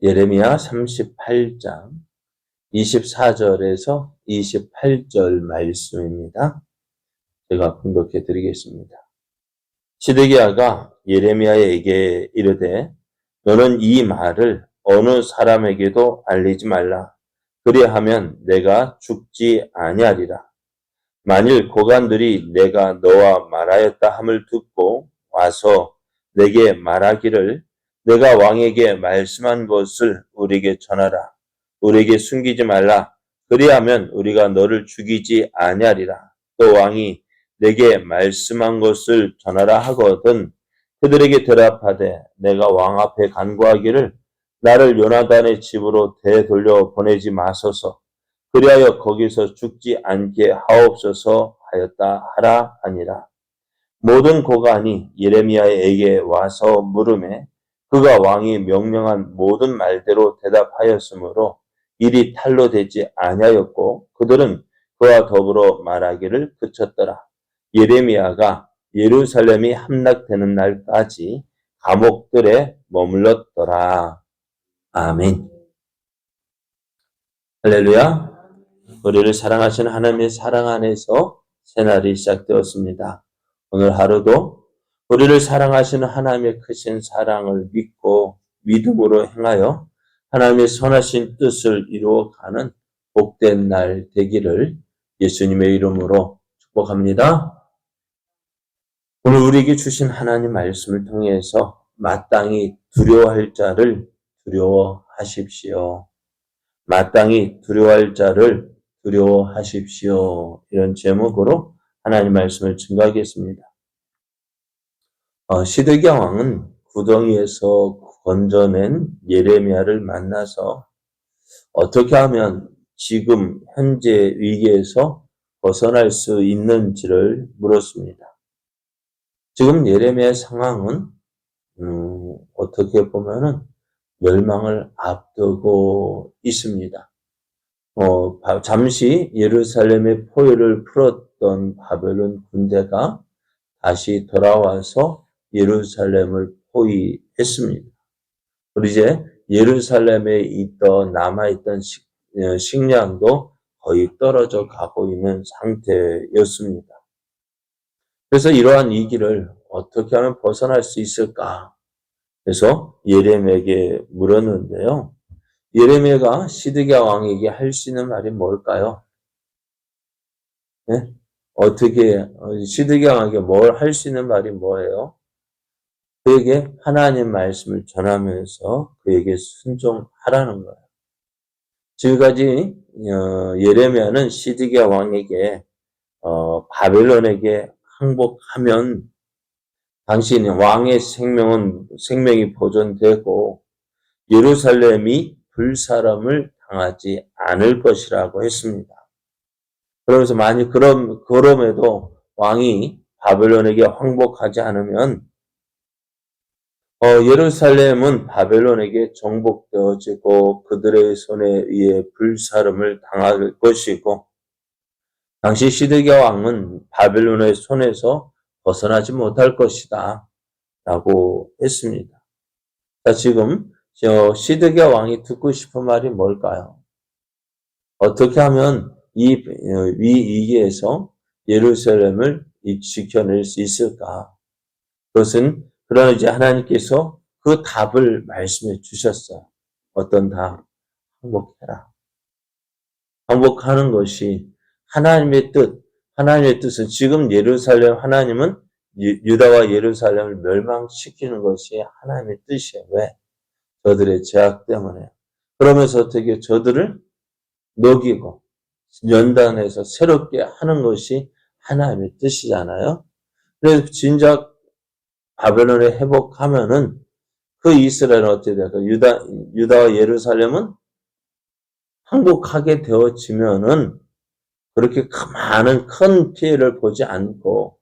예레미야 38장 24절에서 28절 말씀입니다. 제가 봉독해 드리겠습니다. 시드기야가 예레미야에게 이르되 너는 이 말을 어느 사람에게도 알리지 말라. 그리하면 내가 죽지 아니하리라. 만일 고관들이 내가 너와 말하였다 함을 듣고 와서 내게 말하기를 내가 왕에게 말씀한 것을 우리에게 전하라. 우리에게 숨기지 말라. 그리하면 우리가 너를 죽이지 아니하리라. 또 왕이 내게 말씀한 것을 전하라 하거든 그들에게 대답하되 내가 왕 앞에 간구하기를 나를 요나단의 집으로 되돌려 보내지 마소서. 그리하여 거기서 죽지 않게 하옵소서 하였다 하라 하니라. 모든 고관이 예레미야에게 와서 물으매 그가 왕이 명령한 모든 말대로 대답하였으므로 일이 탈로 되지 아니하였고 그들은 그와 더불어 말하기를 그쳤더라. 예레미야가 예루살렘이 함락되는 날까지 감옥들에 머물렀더라. 아멘. 할렐루야. 우리를 사랑하시는 하나님의 사랑 안에서 새날이 시작되었습니다. 오늘 하루도 우리를 사랑하시는 하나님의 크신 사랑을 믿고 믿음으로 행하여 하나님의 선하신 뜻을 이루어가는 복된 날 되기를 예수님의 이름으로 축복합니다. 오늘 우리에게 주신 하나님 말씀을 통해서 마땅히 두려워할 자를 두려워하십시오. 마땅히 두려워할 자를 두려워하십시오. 이런 제목으로 하나님 말씀을 증거하겠습니다. 시드기야 왕은 구덩이에서 건져낸 예레미야를 만나서 어떻게 하면 지금 현재 위기에서 벗어날 수 있는지를 물었습니다. 지금 예레미야의 상황은 어떻게 보면은 멸망을 앞두고 있습니다. 잠시 예루살렘의 포위를 풀었던 바벨론 군대가 다시 돌아와서 예루살렘을 포위했습니다. 그리고 이제 예루살렘에 남아있던 식량도 거의 떨어져 가고 있는 상태였습니다. 그래서 이러한 위기를 어떻게 하면 벗어날 수 있을까? 그래서 예레미야에게 물었는데요. 예레미야가 시드기야 왕에게 할 수 있는 말이 뭘까요? 네? 어떻게 시드기야 왕에게 뭘 할 수 있는 말이 뭐예요? 그에게 하나님 말씀을 전하면서 그에게 순종하라는 거예요. 지금까지 예레미야는 시드기야 왕에게 바벨론에게 항복하면 당신 왕의 생명이 보존되고 예루살렘이 불사름을 당하지 않을 것이라고 했습니다. 그러면서 만약 그럼에도 왕이 바벨론에게 항복하지 않으면 예루살렘은 바벨론에게 정복되어지고 그들의 손에 의해 불사름을 당할 것이고 당시 시드기야 왕은 바벨론의 손에서 벗어나지 못할 것이다 라고 했습니다. 자, 지금 시드기야 왕이 듣고 싶은 말이 뭘까요? 어떻게 하면 이 위기에서 예루살렘을 지켜낼 수 있을까? 그것은 그러나 이제 하나님께서 그 답을 말씀해 주셨어요. 어떤 답? 항복해라. 항복하는 것이 하나님의 뜻. 하나님의 뜻은 지금 하나님은 유다와 예루살렘을 멸망시키는 것이 하나님의 뜻이에요. 왜? 저들의 죄악 때문에. 그러면서 어떻게 저들을 녹이고 연단해서 새롭게 하는 것이 하나님의 뜻이잖아요. 그래서 진작 바벨론에 회복하면은 그 이스라엘은 어떻게 될까요? 유다와 예루살렘은 항복하게 되어지면은 그렇게 많은 큰 피해를 보지 않고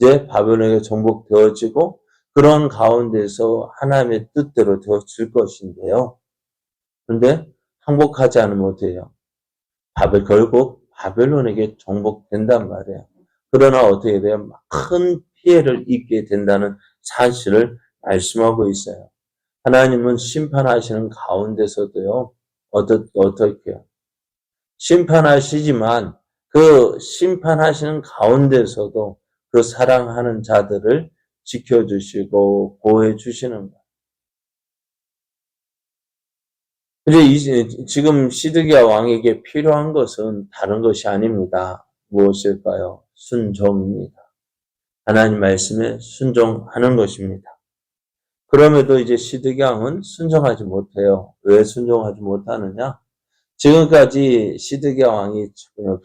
이제 바벨론에 정복되어지고 그런 가운데서 하나님의 뜻대로 되어질 것인데요. 그런데 항복하지 않으면 어떻게 해요? 결국 바벨론에게 정복된단 말이에요. 그러나 어떻게 돼요? 큰 피해를 입게 된다는 사실을 말씀하고 있어요. 하나님은 심판하시는 가운데서도요, 어떻게요? 심판하시지만 그 심판하시는 가운데서도 그 사랑하는 자들을 지켜주시고 보호해 주시는 거예요. 이제 지금 시드기야 왕에게 필요한 것은 다른 것이 아닙니다. 무엇일까요? 순종입니다. 하나님 말씀에 순종하는 것입니다. 그럼에도 이제 시드기야 왕은 순종하지 못해요. 왜 순종하지 못하느냐? 지금까지 시드기야 왕이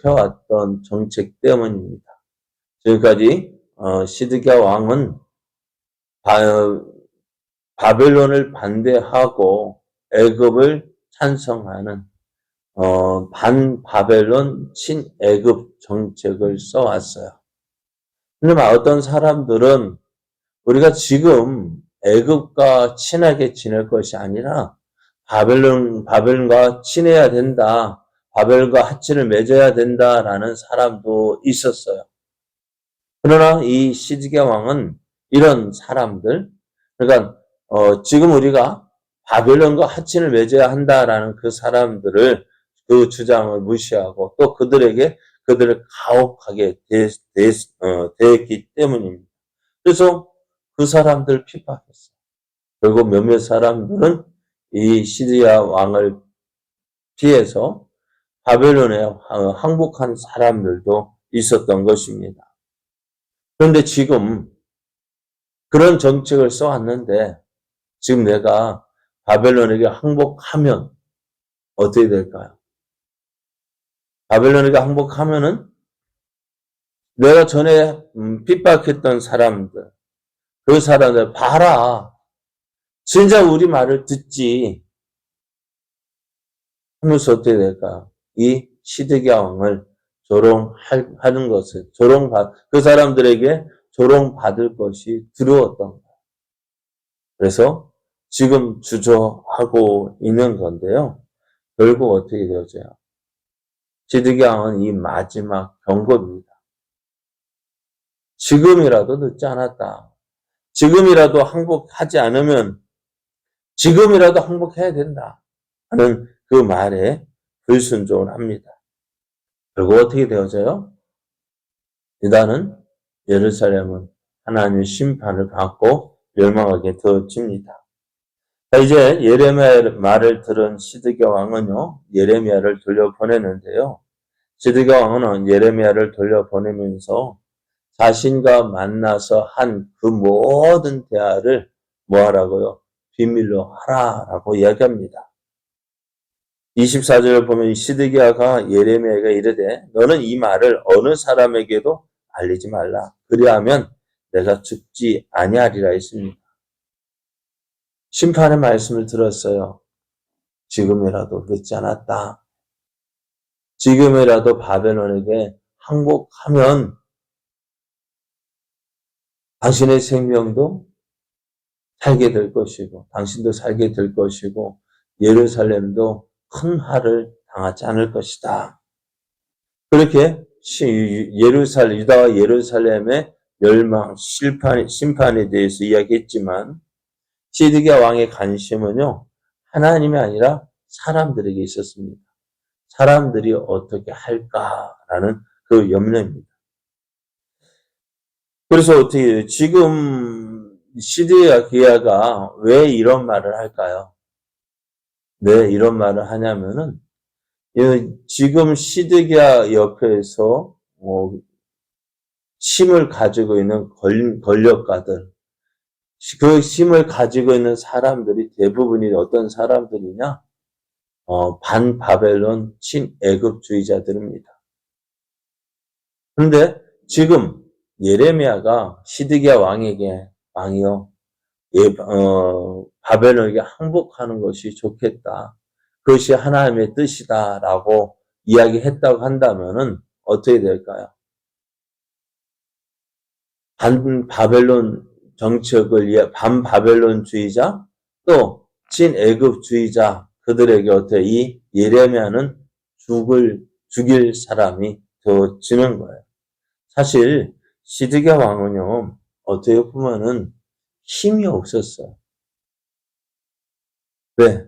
펴왔던 정책 때문입니다. 지금까지 시드기야 왕은 바벨론을 반대하고 애굽을 찬성하는 반바벨론 친애굽 정책을 써왔어요. 근데 어떤 사람들은 우리가 지금 애굽과 친하게 지낼 것이 아니라 바벨론과 친해야 된다. 바벨과 합친을 맺어야 된다라는 사람도 있었어요. 그러나 이 시드기야 왕은 이런 사람들, 그러니까 지금 우리가 바벨론과 합친을 맺어야 한다라는 그 사람들을 그 주장을 무시하고 또 그들을 가혹하게 대했기 때문입니다. 그래서 그 사람들 핍박했어요. 결국 몇몇 사람들은 이 시드기야 왕을 피해서 바벨론에 항복한 사람들도 있었던 것입니다. 그런데 지금 그런 정책을 써왔는데 지금 내가 바벨론에게 항복하면 어떻게 될까요? 바벨론에게 항복하면은 내가 전에 핍박했던 사람들, 그 사람들 봐라. 진짜 우리 말을 듣지 하면서 어떻게 될까요? 이 시드기야 왕을 조롱하는 것을 그 사람들에게 조롱받을 것이 두려웠던 거예요. 그래서 지금 주저하고 있는 건데요. 결국 어떻게 되어져요? 시드기야 왕은 이 마지막 경고입니다. 지금이라도 늦지 않았다. 지금이라도 항복하지 않으면 지금이라도 항복해야 된다 하는 그 말에 불순종을 합니다. 결국 어떻게 되어져요? 유다는 예루살렘은 하나님의 심판을 받고 멸망하게 되어집니다. 이제 예레미야의 말을 들은 시드기야 왕은요, 예레미야를 돌려보내는데요. 시드기야 왕은 예레미야를 돌려보내면서 자신과 만나서 한 그 모든 대화를 뭐하라고요? 비밀로 하라라고 이야기합니다. 24절을 보면 시드기야가 예레미야에게 이르되 너는 이 말을 어느 사람에게도 알리지 말라. 그리하면 내가 죽지 아니하리라 했습니다. 심판의 말씀을 들었어요. 지금이라도 늦지 않았다. 지금이라도 바벨론에게 항복하면 당신의 생명도 살게 될 것이고 당신도 살게 될 것이고 예루살렘도 큰 화를 당하지 않을 것이다. 그렇게 유다와 예루살렘의 멸망, 심판에 대해서 이야기했지만 시드기야 왕의 관심은요, 하나님이 아니라 사람들에게 있었습니다. 사람들이 어떻게 할까라는 그 염려입니다. 그래서 어떻게 지금 시드기야가 왜 이런 말을 할까요? 왜 이런 말을 하냐면은 지금 시드기야 옆에서 힘을 가지고 있는 권력가들, 그 힘을 가지고 있는 사람들이 대부분이 어떤 사람들이냐? 반바벨론 친애굽주의자들입니다. 그런데 지금 예레미야가 시드기야 왕이요, 바벨론에게 항복하는 것이 좋겠다. 그것이 하나님의 뜻이다라고 이야기했다고 한다면은 어떻게 될까요? 반바벨론 정책을 반바벨론주의자 또 친애굽주의자 그들에게 어떻게 이 예레미야는 죽일 사람이 되어지는 거예요. 사실 시드기야 왕은요 어떻게 보면은 힘이 없었어요. 네.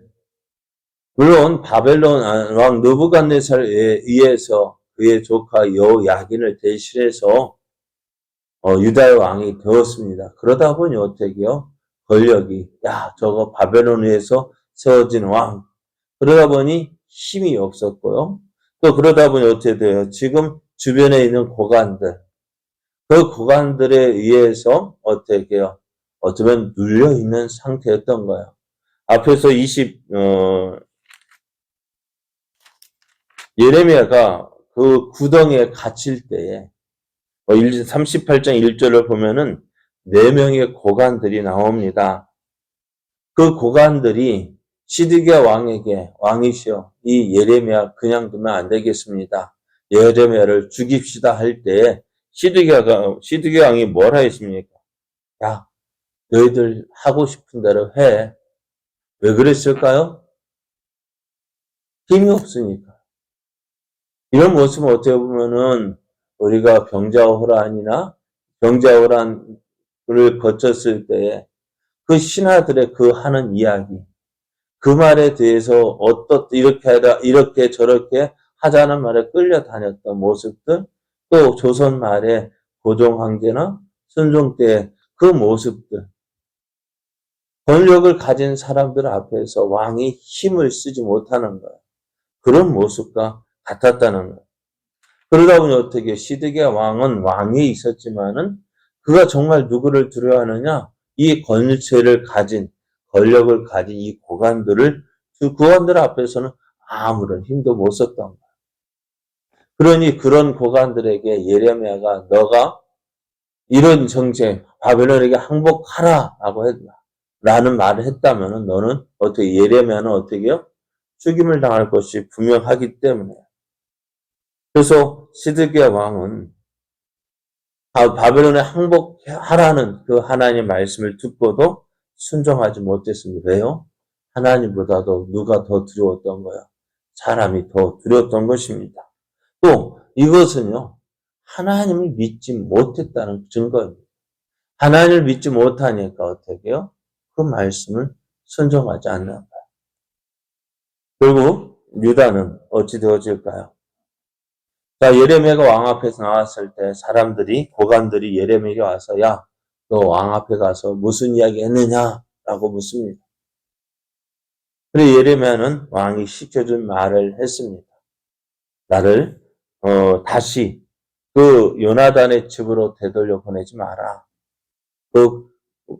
물론 바벨론 왕 느부갓네살에 의해서 그의 조카 여호야긴을 대신해서 유다의 왕이 되었습니다. 그러다 보니 어떻게요? 권력이 저거 바벨론에서 세워진 왕. 그러다 보니 힘이 없었고요. 또 그러다 보니 어떻게 돼요? 지금 주변에 있는 고관들, 그 고관들에 의해서 어떻게 해요? 어쩌면 눌려 있는 상태였던 거예요. 앞에서 예레미야가 그 구덩이에 갇힐 때에 38장 1절을 보면은 4명의 고관들이 나옵니다. 그 고관들이 시드기야 왕에게 왕이시여 이 예레미야 그냥 두면 안 되겠습니다. 예레미야를 죽입시다 할 때에 시드기야 왕이 뭐라 했습니까? 야, 너희들 하고 싶은 대로 해. 왜 그랬을까요? 힘이 없으니까. 이런 모습은 어떻게 보면은 우리가 병자호란을 거쳤을 때에 그 신하들의 그 하는 이야기, 그 말에 대해서 이렇게 하다, 이렇게 저렇게 하자는 말에 끌려다녔던 모습들, 또 조선 말에 고종 황제나 순종 때 그 모습들, 권력을 가진 사람들 앞에서 왕이 힘을 쓰지 못하는 거예요. 그런 모습과 같았다는 거예요. 그러다 보니 어떻게 시드기야 왕은 왕이 있었지만은 그가 정말 누구를 두려워하느냐? 이 권력을 가진 이 그 고관들 앞에서는 아무런 힘도 못 썼던 거야. 그러니 그런 고관들에게 예레미야가 너가 이런 정책, 바벨론에게 항복하라라고 라는 말을 했다면은 너는 예레미야는 어떻게요? 죽임을 당할 것이 분명하기 때문에. 그래서 시드기야 왕은 바벨론에 항복하라는 그 하나님의 말씀을 듣고도 순종하지 못했습니다. 왜요? 하나님보다도 누가 더 두려웠던 거야? 사람이 더 두려웠던 것입니다. 또 이것은요. 하나님을 믿지 못했다는 증거입니다. 하나님을 믿지 못하니까 어떻게 해요? 그 말씀을 순종하지 않는 거예요. 결국 유다는 어찌 되어질까요? 자, 예레미야가 왕 앞에서 나왔을 때 고관들이 예레미야에게 와서 야, 너 왕 앞에 가서 무슨 이야기 했느냐? 라고 묻습니다. 그래 예레미야는 왕이 시켜준 말을 했습니다. 나를 다시 그 요나단의 집으로 되돌려 보내지 마라. 그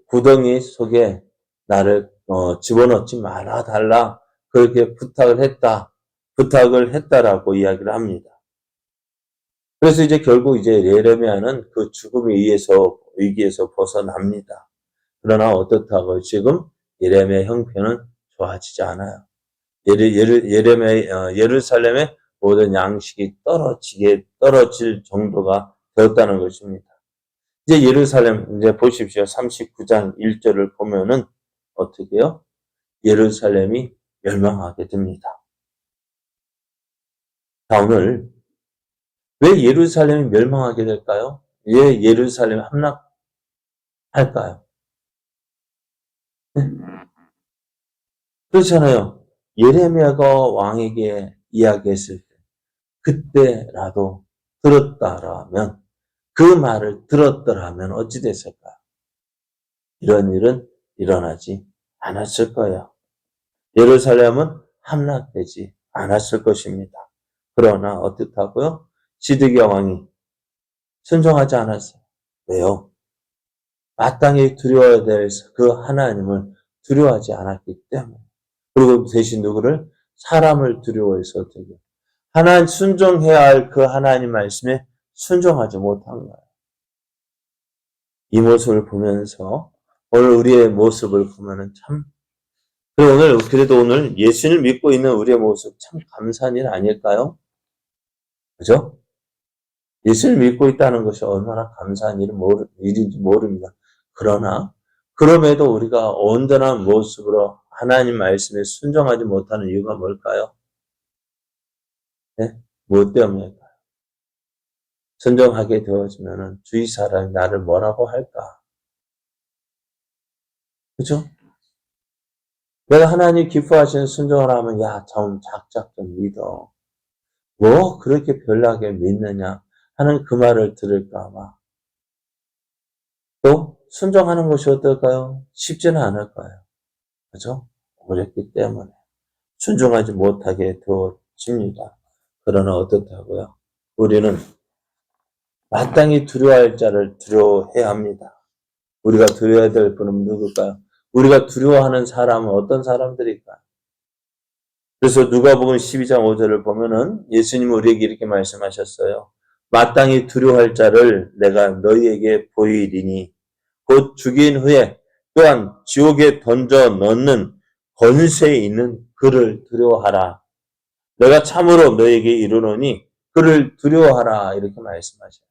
구덩이 속에 나를 집어넣지 말아 달라. 그렇게 부탁을 했다라고 이야기를 합니다. 그래서 결국 예레미야는 그 위기에서 벗어납니다. 그러나 어떻다고 지금 예레미야 형편은 좋아지지 않아요. 예루살렘의 모든 양식이 떨어질 정도가 되었다는 것입니다. 예루살렘, 보십시오. 39장 1절을 보면은 어떻게요? 예루살렘이 멸망하게 됩니다. 자, 오늘 왜 예루살렘이 멸망하게 될까요? 왜 예루살렘이 함락할까요? 네. 그렇잖아요. 예레미야가 왕에게 이야기했을 때 그때라도 들었다라면 그 말을 들었더라면 어찌 됐을까? 이런 일은 일어나지 않았을 거예요. 예루살렘은 함락되지 않았을 것입니다. 그러나 어떻다고요? 시드기야 왕이 순종하지 않았어요. 왜요? 마땅히 두려워야 될 그 하나님을 두려워하지 않았기 때문에. 그리고 대신 누구를? 사람을 두려워해서 어떻게 하나님 순종해야 할 그 하나님 말씀에 순종하지 못한 거예요. 이 모습을 보면서 오늘 우리의 모습을 보면은 참 그래도 오늘 예수를 믿고 있는 우리의 모습 참 감사한 일 아닐까요? 그죠? 예수를 믿고 있다는 것이 얼마나 감사한 일인지 모릅니다. 그럼에도 우리가 온전한 모습으로 하나님 말씀에 순종하지 못하는 이유가 뭘까요? 네? 무엇 때문일까요? 순종하게 되어지면 주위 사람이 나를 뭐라고 할까? 그죠? 내가 하나님 기뻐하시는 순종을 하면 야, 좀 작작 좀 믿어. 뭐 그렇게 별나게 믿느냐 하는 그 말을 들을까 봐. 또 순종하는 것이 어떨까요? 쉽지는 않을 거예요. 그죠? 어렵기 때문에 순종하지 못하게 되어집니다. 그러나 어떻다고요? 우리는 마땅히 두려워할 자를 두려워해야 합니다. 우리가 두려워해야 될 분은 누굴까요? 우리가 두려워하는 사람은 어떤 사람들일까요? 그래서 누가복음 12장 5절을 보면은 예수님은 우리에게 이렇게 말씀하셨어요. 마땅히 두려워할 자를 내가 너희에게 보이리니 곧 죽인 후에 또한 지옥에 던져 넣는 권세에 있는 그를 두려워하라. 내가 참으로 너희에게 이르노니 그를 두려워하라. 이렇게 말씀하셔요.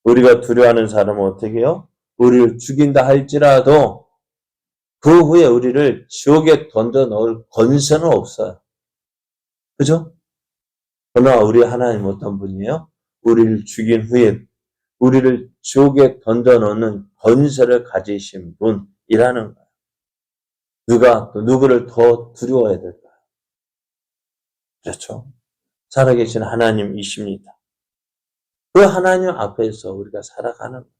우리가 두려워하는 사람은 어떻게 해요? 우리를 죽인다 할지라도 그 후에 우리를 지옥에 던져 넣을 권세는 없어요. 그죠? 그러나 우리 하나님 어떤 분이에요? 우리를 죽인 후에 우리를 지옥에 던져 넣는 권세를 가지신 분이라는 거예요. 누가 또 누구를 더 두려워해야 될까요? 그렇죠? 살아계신 하나님이십니다. 그 하나님 앞에서 우리가 살아가는 거예요.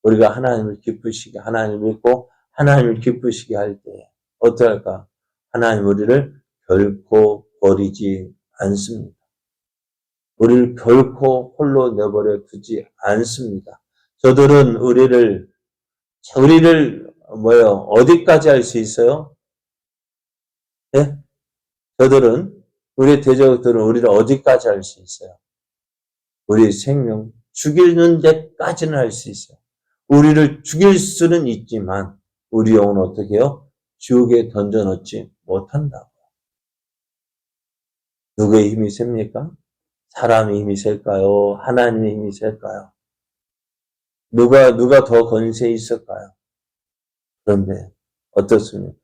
우리가 하나님을 기쁘시게 하나님을 믿고 하나님을 기쁘시게 할 때 어떨까? 하나님 우리를 결코 버리지 않습니다. 우리를 결코 홀로 내버려 두지 않습니다. 저들은 우리를 어디까지 할 수 있어요? 예? 저들은 우리 대적들은 우리를 어디까지 할 수 있어요? 우리 생명 죽이는 데까지는 할 수 있어요. 우리를 죽일 수는 있지만 우리 영혼은 어떻게 해요? 지옥에 던져넣지 못한다고. 누구의 힘이 셉니까? 사람의 힘이 셀까요? 하나님의 힘이 셀까요? 누가 더 권세 있을까요? 그런데 어떻습니까?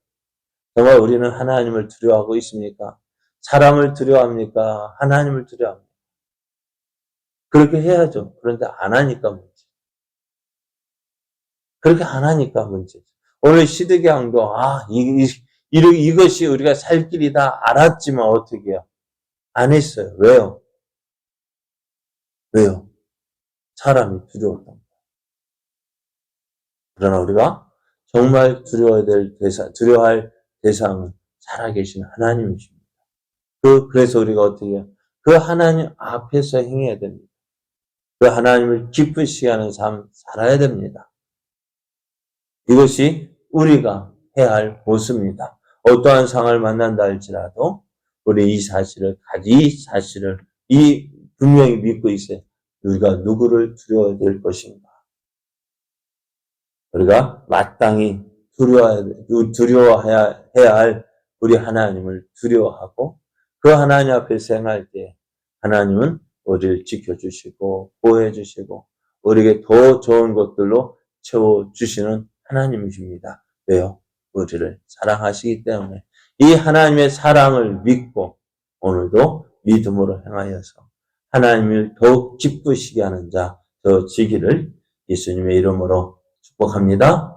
정말 우리는 하나님을 두려워하고 있습니까? 사람을 두려워합니까? 하나님을 두려워합니까? 그렇게 해야죠. 그런데 안 하니까 문제. 그렇게 안 하니까 문제죠. 오늘 시드기왕도 이것이 우리가 살 길이다 알았지만 어떻게 해요? 안 했어요. 왜요? 왜요? 사람이 두려웠던 거예요. 그러나 우리가 정말 두려워할 대상은 살아계신 하나님이십니다. 그래서 우리가 어떻게 해요? 그 하나님 앞에서 행해야 됩니다. 그 하나님을 기쁘시게 하는 삶 살아야 됩니다. 이것이 우리가 해야 할 모습입니다. 어떠한 상황을 만난다 할지라도 우리 이 사실을 분명히 믿고 있어요. 우리가 누구를 두려워야 될 것인가? 우리가 마땅히 두려워해야 할 우리 하나님을 두려워하고 그 하나님 앞에서 행할 때 하나님은 우리를 지켜주시고 보호해주시고 우리에게 더 좋은 것들로 채워주시는 하나님이십니다. 왜요? 우리를 사랑하시기 때문에 이 하나님의 사랑을 믿고 오늘도 믿음으로 행하여서 하나님을 더욱 기쁘시게 하는 자 되어지기를 예수님의 이름으로 축복합니다.